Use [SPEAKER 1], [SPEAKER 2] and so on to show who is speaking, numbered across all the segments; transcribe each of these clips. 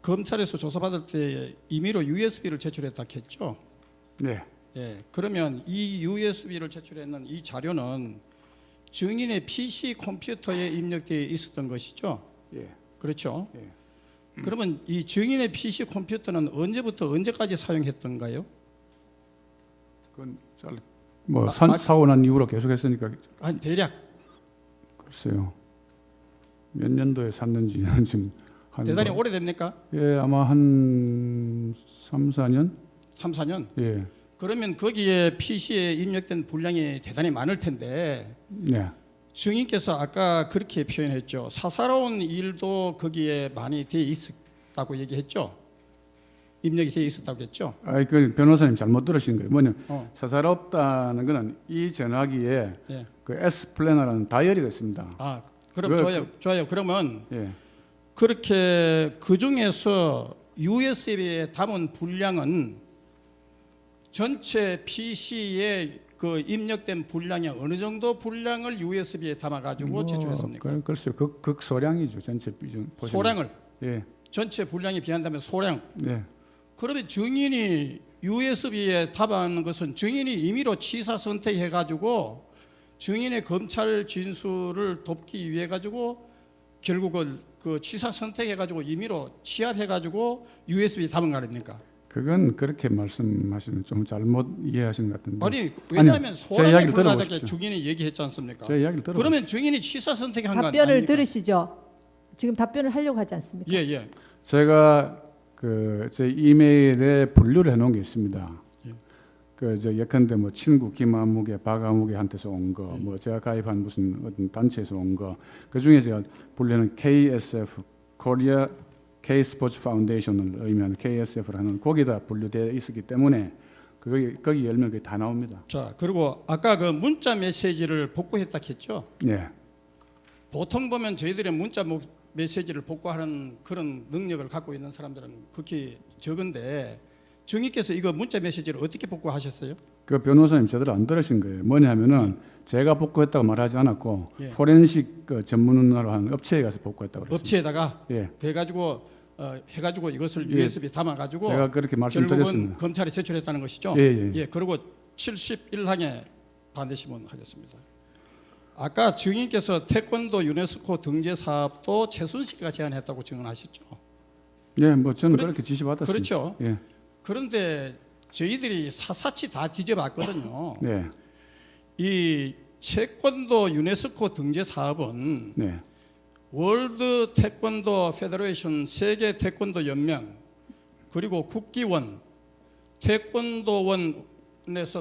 [SPEAKER 1] 검찰에서 조사받을 때 임의로 USB를 제출했다 했죠.
[SPEAKER 2] 네.
[SPEAKER 1] 예, 그러면 이 USB를 제출했는 이 자료는 증인의 PC 컴퓨터에 입력되어 있었던 것이죠.
[SPEAKER 2] 예.
[SPEAKER 1] 그렇죠.
[SPEAKER 2] 예.
[SPEAKER 1] 그러면 이 증인의 PC 컴퓨터는 언제부터 언제까지 사용했던가요?
[SPEAKER 2] 그건 사고 난 이후로 계속했으니까
[SPEAKER 1] 한 대략
[SPEAKER 2] 글쎄요. 몇 년도에 샀는지는 지금
[SPEAKER 1] 대단히 오래됐습니까?
[SPEAKER 2] 예, 아마 한 3, 4년?
[SPEAKER 1] 3, 4년?
[SPEAKER 2] 예.
[SPEAKER 1] 그러면 거기에 PC에 입력된 분량이 대단히 많을 텐데
[SPEAKER 2] 네.
[SPEAKER 1] 증인께서 아까 그렇게 표현했죠. 사사로운 일도 거기에 많이 되어 있었다고 얘기했죠. 입력이 되어 있었다고 했죠.
[SPEAKER 2] 그 변호사님 잘못 들으신 거예요. 뭐냐면 사사롭다는 거는 이 전화기에
[SPEAKER 1] 예.
[SPEAKER 2] 그 S 플래너라는 다이어리가 있습니다.
[SPEAKER 1] 아, 그럼 좋아요. 그러면
[SPEAKER 2] 예.
[SPEAKER 1] 그렇게 그 중에서 USB에 담은 분량은 전체 PC에 그 입력된 분량이 어느 정도 분량을 USB에 담아가지고 제출했습니까?
[SPEAKER 2] 글쎄요. 극소량이죠. 전체 비중.
[SPEAKER 1] 소량을.
[SPEAKER 2] 예.
[SPEAKER 1] 전체 분량에 비한다면 소량.
[SPEAKER 2] 네.
[SPEAKER 1] 그러면 증인이 USB에 담은 것은 증인이 임의로 취사 선택해가지고 증인의 검찰 진술을 돕기 위해 가지고 결국은 그 취사 선택해가지고 임의로 취합해가지고 USB 담은 거 아닙니까?
[SPEAKER 2] 그건 그렇게 말씀하시는 좀 잘못 이해하시는 것 같은데.
[SPEAKER 1] 아니 왜냐하면 소량이 불가하게
[SPEAKER 2] 들어보십시오.
[SPEAKER 1] 증인이 얘기했지 않습니까?
[SPEAKER 2] 제 이야기를 들어보십시오.
[SPEAKER 1] 그러면 증인이 취사 선택한 거 아닙니까?
[SPEAKER 3] 답변을 들으시죠. 지금 답변을 하려고 하지 않습니까?
[SPEAKER 1] 예, 예.
[SPEAKER 2] 제가 제 이메일에 분류를 해놓은 게 있습니다.
[SPEAKER 1] 예.
[SPEAKER 2] 예컨대 뭐 친구 김아무개, 박아무개한테서 온 거, 뭐 제가 가입한 무슨 어떤 단체에서 온 거, 그 중에 제가 분류는 KSF, Korea K 스포츠 파운데이션을 의미하는 KSF라는 거기다 분류되어 있었기 때문에 거기 열면 그게 다 나옵니다.
[SPEAKER 1] 자, 그리고 아까 그 문자 메시지를 복구했다 했죠?
[SPEAKER 2] 네.
[SPEAKER 1] 보통 보면 저희들의 문자 메시지를 복구하는 그런 능력을 갖고 있는 사람들은 극히 적은데 증인께서 이거 문자 메시지를 어떻게 복구하셨어요?
[SPEAKER 2] 그 변호사님 제대로 안 들으신 거예요. 뭐냐면은 제가 복구했다고 말하지 않았고
[SPEAKER 1] 예.
[SPEAKER 2] 포렌식 전문으로 하는 업체에 가서 복구했다고 그랬습니다.
[SPEAKER 1] 업체에다가
[SPEAKER 2] 예.
[SPEAKER 1] 해가지고 이것을
[SPEAKER 2] 예.
[SPEAKER 1] USB 담아가지고
[SPEAKER 2] 제가 그렇게
[SPEAKER 1] 결국은
[SPEAKER 2] 말씀드렸습니다.
[SPEAKER 1] 검찰에 제출했다는 것이죠.
[SPEAKER 2] 예.
[SPEAKER 1] 그리고 71항에 반대시문하겠습니다. 아까 증인께서 태권도 유네스코 등재 사업도 최순실이가 제안했다고 증언하셨죠.
[SPEAKER 2] 예, 뭐 저는 그렇게 지시받았습니다.
[SPEAKER 1] 그렇죠.
[SPEAKER 2] 예.
[SPEAKER 1] 그런데 저희들이 사사치 다 뒤져봤거든요.
[SPEAKER 2] 네.
[SPEAKER 1] 이 태권도 유네스코 등재 사업은
[SPEAKER 2] 네.
[SPEAKER 1] 월드 태권도 페더레이션 세계 태권도 연맹 그리고 국기원 태권도원에서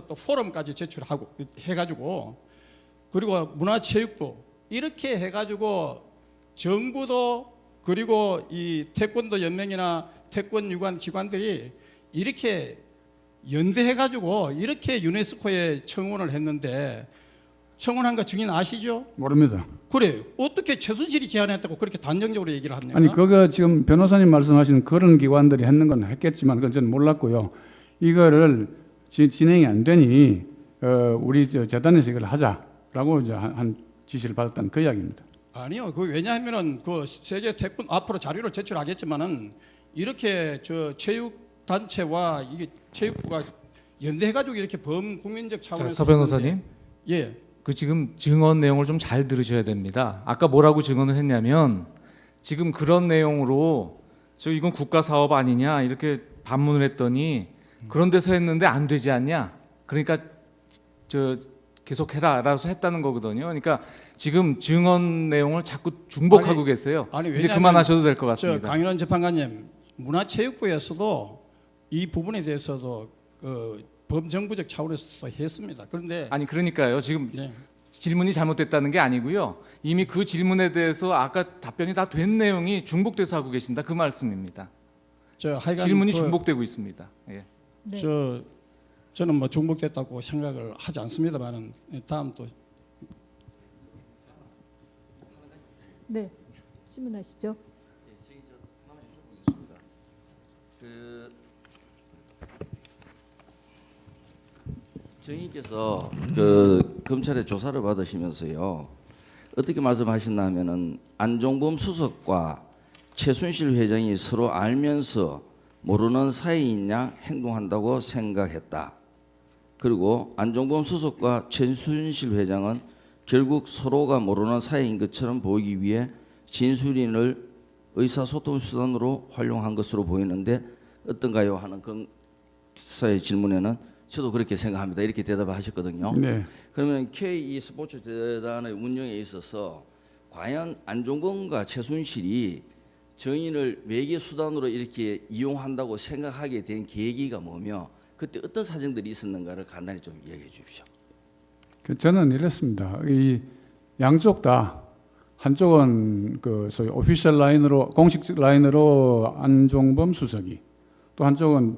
[SPEAKER 1] 또 포럼까지 제출하고 해가지고 그리고 문화체육부 이렇게 해가지고 정부도 그리고 이 태권도 연맹이나 태권 유관 기관들이 이렇게 연대해가지고 이렇게 유네스코에 청원을 했는데 청원한 거 증인 아시죠?
[SPEAKER 2] 모릅니다.
[SPEAKER 1] 그래 어떻게 최순실이 제안했다고 그렇게 단정적으로 얘기를 합니까?
[SPEAKER 2] 아니 그거 지금 변호사님 말씀하시는 그런 기관들이 했는 건 했겠지만 그건 저는 몰랐고요. 이거를 진행이 안 되니 우리 재단에서 이걸 하자라고 이제 한 지시를 받았다는 그 이야기입니다.
[SPEAKER 1] 아니요. 그 왜냐하면은 그 세계 태권 앞으로 자료를 제출하겠지만은 이렇게 저 체육 단체와 이게 체육부가 연대해가지고 이렇게 범국민적 차원에서
[SPEAKER 4] 서 변호사님,
[SPEAKER 1] 했는데, 예.
[SPEAKER 4] 그 지금 증언 내용을 좀 잘 들으셔야 됩니다. 아까 뭐라고 증언을 했냐면 지금 그런 내용으로 저 이건 국가 사업 아니냐 이렇게 반문을 했더니 그런 데서 했는데 안 되지 않냐. 그러니까 저 계속해라라고 했다는 거거든요. 그러니까 지금 증언 내용을 자꾸 중복하고 계세요.
[SPEAKER 1] 아니,
[SPEAKER 4] 이제
[SPEAKER 1] 왜냐하면
[SPEAKER 4] 그만하셔도 될 것
[SPEAKER 1] 저
[SPEAKER 4] 같습니다.
[SPEAKER 1] 강윤환 재판관님 문화체육부에서도 이 부분에 대해서도 범정부적 차원에서도 했습니다. 그런데
[SPEAKER 4] 아니 그러니까요. 지금
[SPEAKER 1] 네.
[SPEAKER 4] 질문이 잘못됐다는 게 아니고요. 이미 그 질문에 대해서 아까 답변이 다 된 내용이 중복돼서 하고 계신다 그 말씀입니다.
[SPEAKER 1] 저 하여간
[SPEAKER 4] 질문이 중복되고 있습니다. 예.
[SPEAKER 3] 네.
[SPEAKER 1] 저는 뭐 중복됐다고 생각을 하지 않습니다만은 다음 또
[SPEAKER 3] 네. 질문하시죠.
[SPEAKER 5] 증인께서 검찰의 조사를 받으시면서요 어떻게 말씀하셨나 하면은 안종범 수석과 최순실 회장이 서로 알면서 모르는 사이인 양 행동한다고 생각했다. 그리고 안종범 수석과 최순실 회장은 결국 서로가 모르는 사이인 것처럼 보이기 위해 진술인을 의사소통 수단으로 활용한 것으로 보이는데 어떤가요? 하는 검사의 질문에는 저도 그렇게 생각합니다. 이렇게 대답을 하셨거든요.
[SPEAKER 2] 네.
[SPEAKER 5] 그러면 K 스포츠 재단의 운영에 있어서 과연 안종범과 최순실이 정인을 매개 수단으로 이렇게 이용한다고 생각하게 된 계기가 뭐며 그때 어떤 사정들이 있었는가를 간단히 좀 이야기해 주십시오.
[SPEAKER 2] 저는 이랬습니다. 이 양쪽 다 한쪽은 그 소위 오피셜 라인으로 공식 라인으로 안종범 수석이 또 한쪽은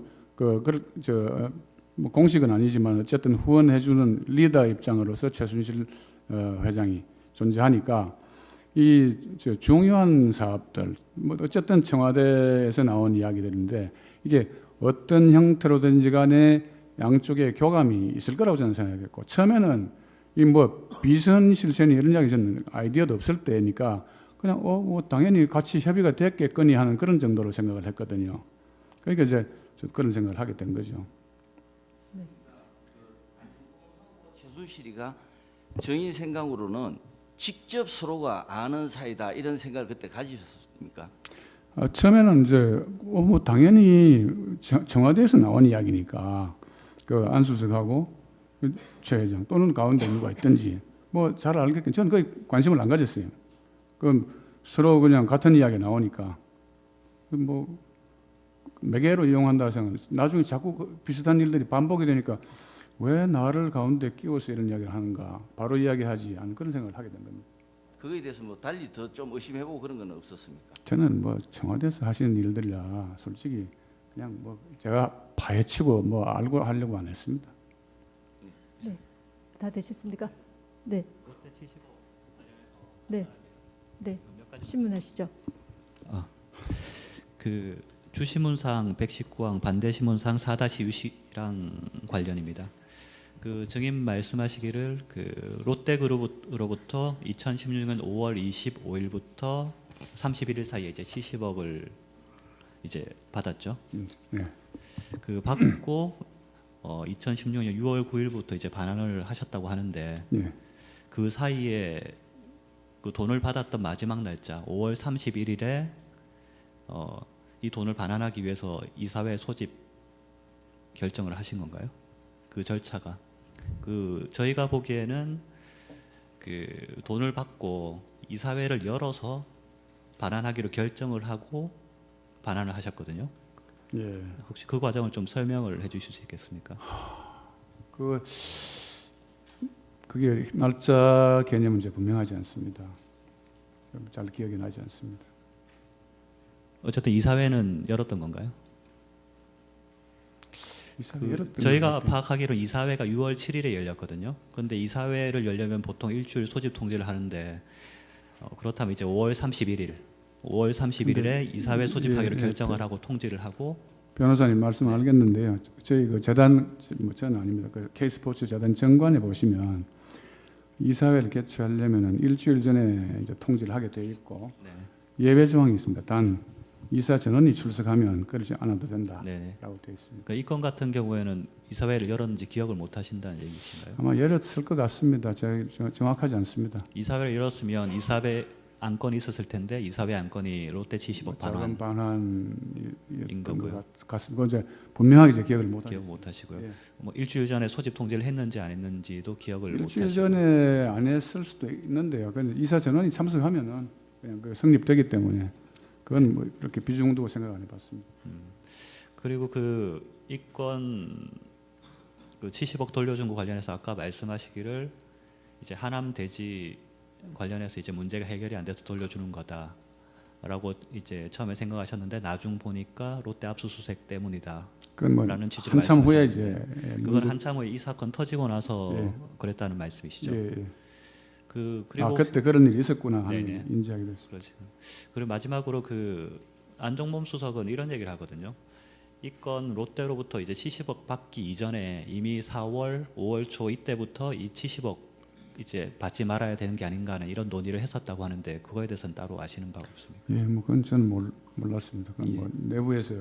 [SPEAKER 2] 뭐 공식은 아니지만 어쨌든 후원해주는 리더 입장으로서 최순실 회장이 존재하니까 이 중요한 사업들 뭐 어쨌든 청와대에서 나온 이야기들인데 이게 어떤 형태로든지 간에 양쪽에 교감이 있을 거라고 저는 생각했고 처음에는 이 뭐 비선 실세니 이런 이야기 저는 아이디어도 없을 때니까 그냥 뭐 당연히 같이 협의가 됐겠거니 하는 그런 정도로 생각을 했거든요. 그러니까 이제 그런 생각을 하게 된 거죠.
[SPEAKER 5] 최순실이가 정인 생각으로는 직접 서로가 아는 사이다 이런 생각을 그때 가지셨습니까?
[SPEAKER 2] 처음에는 이제 뭐 당연히 청와대에서 나온 이야기니까 그 안수석하고 최 회장 또는 가운데 누가 있든지 뭐 잘 알겠긴 저는 거의 관심을 안 가졌어요. 그럼 서로 그냥 같은 이야기 나오니까 뭐 매개로 이용한다 생각. 나중에 자꾸 비슷한 일들이 반복이 되니까 왜 나를 가운데 끼워서 이런 이야기를 하는가? 바로 이야기하지 않은 그런 생각을 하게 된 겁니다.
[SPEAKER 5] 그거에 대해서 뭐 달리 더 좀 의심해보고 그런 건 없었습니까?
[SPEAKER 2] 저는 뭐 청와대에서 하시는 일들이라 솔직히 그냥 뭐 제가 파헤치고 뭐 알고 하려고 안 했습니다.
[SPEAKER 3] 다 되셨습니까? 네. 네. 네. 신문하시죠.
[SPEAKER 6] 그 주신문상 119항 반대신문상 4-유시랑 관련입니다. 그 증인 말씀하시기를 그 롯데그룹으로부터 2016년 5월 25일부터 31일 사이에 이제 70억을 이제 받았죠.
[SPEAKER 2] 네.
[SPEAKER 6] 그 받고 2016년 6월 9일부터 이제 반환을 하셨다고 하는데
[SPEAKER 2] 네.
[SPEAKER 6] 그 사이에 그 돈을 받았던 마지막 날짜 5월 31일에 이 돈을 반환하기 위해서 이사회 소집 결정을 하신 건가요? 그 절차가 그 저희가 보기에는 그 돈을 받고 이사회를 열어서 반환하기로 결정을 하고 반환을 하셨거든요.
[SPEAKER 2] 예.
[SPEAKER 6] 혹시 그 과정을 좀 설명을 해주실 수 있겠습니까?
[SPEAKER 2] 그게 날짜 개념은 이제 분명하지 않습니다. 잘 기억이 나지 않습니다.
[SPEAKER 6] 어쨌든 이사회는 열었던 건가요?
[SPEAKER 2] 이사회 열었던
[SPEAKER 6] 저희가
[SPEAKER 2] 것 같아요.
[SPEAKER 6] 파악하기로 이사회가 6월 7일에 열렸거든요. 그런데 이사회를 열려면 보통 일주일 소집 통지를 하는데 그렇다면 이제 5월 31일에 이사회 소집하기로 결정을 하고 통지를 하고
[SPEAKER 2] 변호사님 말씀 알겠는데요. 저희 그 재단 뭐 저는 아닙니다. 그 K스포츠 재단 정관에 보시면 이사회를 개최하려면은 일주일 전에 이제 통지를 하게 돼 있고
[SPEAKER 6] 네.
[SPEAKER 2] 예외 조항이 있습니다. 단 이사 전원이 출석하면 그러지 않아도 된다라고
[SPEAKER 6] 네.
[SPEAKER 2] 돼 있습니다.
[SPEAKER 6] 그러니까 이 건 같은 경우에는 이사회를 열었는지 기억을 못 하신다는 얘기신가요?
[SPEAKER 2] 아마 열었을 것 같습니다. 정확하지 않습니다.
[SPEAKER 6] 이사회를 열었으면 이사회 안건이 있었을 텐데 이사회 안건이 롯데 70억
[SPEAKER 2] 자금
[SPEAKER 6] 반환인
[SPEAKER 2] 반환이었던
[SPEAKER 6] 거고요.
[SPEAKER 2] 것 같습니다. 이제 분명하게 이제 기억을 못
[SPEAKER 6] 기억
[SPEAKER 2] 하겠습니다.
[SPEAKER 6] 못 하시고요.
[SPEAKER 2] 예.
[SPEAKER 6] 뭐 일주일 전에 소집 통지를 했는지 안 했는지도 기억을 못
[SPEAKER 2] 일주일
[SPEAKER 6] 하시고.
[SPEAKER 2] 전에 안 했을 수도 있는데요. 근데 이사 전원이 참석하면은 그냥 그 성립되기 때문에 그건 뭐 그렇게 비중 두고 생각 안 해봤습니다.
[SPEAKER 6] 그리고 그 이건 그 70억 돌려준 거 관련해서 아까 말씀하시기를 이제 하남 대지 관련해서 이제 문제가 해결이 안 돼서 돌려주는 거다라고 이제 처음에 생각하셨는데 나중 보니까 롯데 압수수색 때문이다.
[SPEAKER 2] 그건 뭐
[SPEAKER 6] 라는 취지로
[SPEAKER 2] 한참 후에
[SPEAKER 6] 말씀하셨는데
[SPEAKER 2] 이제
[SPEAKER 6] 그건 한참 후에 이 사건 터지고 나서
[SPEAKER 2] 예.
[SPEAKER 6] 그랬다는 말씀이시죠.
[SPEAKER 2] 예.
[SPEAKER 6] 그리고
[SPEAKER 2] 그때 그런 일이 있었구나 하는
[SPEAKER 6] 네네.
[SPEAKER 2] 인지하게 됐습니다.
[SPEAKER 6] 그렇죠. 그리고 마지막으로 그 안종범 수석은 이런 얘기를 하거든요. 이 건 롯데로부터 이제 70억 받기 이전에 이미 4월, 5월 초 이때부터 이 70억 이제 받지 말아야 되는 게 아닌가 하는 이런 논의를 했었다고 하는데 그거에 대해서는 따로 아시는 바가 없습니까?
[SPEAKER 2] 예, 뭐 그건 저는 몰랐습니다. 그건 뭐 내부에서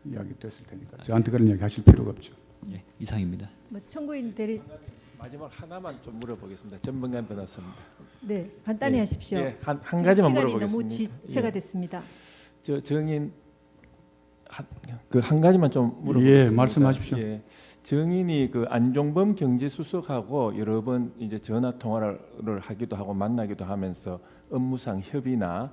[SPEAKER 2] 이야기 됐을 테니까 저한테 그런 이야기 하실 필요가 없죠.
[SPEAKER 6] 예, 이상입니다.
[SPEAKER 3] 뭐 청구인 대리
[SPEAKER 7] 마지막 하나만 좀 물어보겠습니다. 전문관 변호사입니다.
[SPEAKER 3] 네 간단히
[SPEAKER 7] 예,
[SPEAKER 3] 하십시오.
[SPEAKER 7] 예, 한 가지만
[SPEAKER 3] 시간이
[SPEAKER 7] 물어보겠습니다.
[SPEAKER 3] 너무 지체가
[SPEAKER 7] 예.
[SPEAKER 3] 됐습니다.
[SPEAKER 7] 저 정인 한 가지만 좀 물어보겠습니다.
[SPEAKER 2] 예, 말씀하십시오.
[SPEAKER 7] 예, 정인이 그 안종범 경제수석하고 여러 번 이제 전화 통화를 하기도 하고 만나기도 하면서 업무상 협의나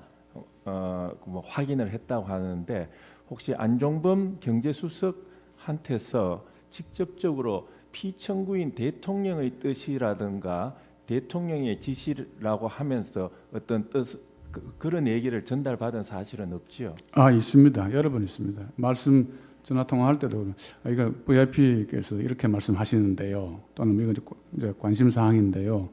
[SPEAKER 7] 뭐 확인을 했다고 하는데 혹시 안종범 경제수석한테서 직접적으로 피청구인 대통령의 뜻이라든가 대통령의 지시라고 하면서 어떤 그런 얘기를 전달받은 사실은 없지요.
[SPEAKER 2] 있습니다. 여러 번 있습니다. 전화 통화할 때도 이거 VIP께서 이렇게 말씀하시는데요. 또는 이건 이제 관심 사항인데요.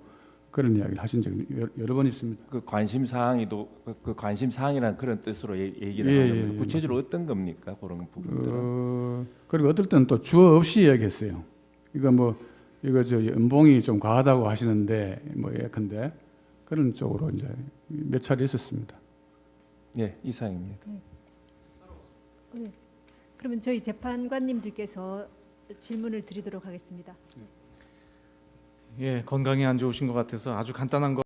[SPEAKER 2] 그런 이야기를 하신 적이 여러 번 있습니다.
[SPEAKER 7] 그 관심 사항이도 그 관심 사항이라는 그런 뜻으로 얘기를
[SPEAKER 2] 예,
[SPEAKER 7] 하는
[SPEAKER 2] 예,
[SPEAKER 7] 겁니다.
[SPEAKER 2] 예,
[SPEAKER 7] 구체적으로 어떤 겁니까? 그런 부분들은.
[SPEAKER 2] 그리고 어떨 때는 또 주어 없이 이야기했어요. 이거 저 연봉이 좀 과하다고 하시는데 뭐 예컨대 그런 쪽으로 이제 몇 차례 있었습니다.
[SPEAKER 7] 네, 이상입니다.
[SPEAKER 3] 네. 그러면 저희 재판관님들께서 질문을 드리도록 하겠습니다.
[SPEAKER 4] 예, 건강이 안 좋으신 것 같아서 아주 간단한 거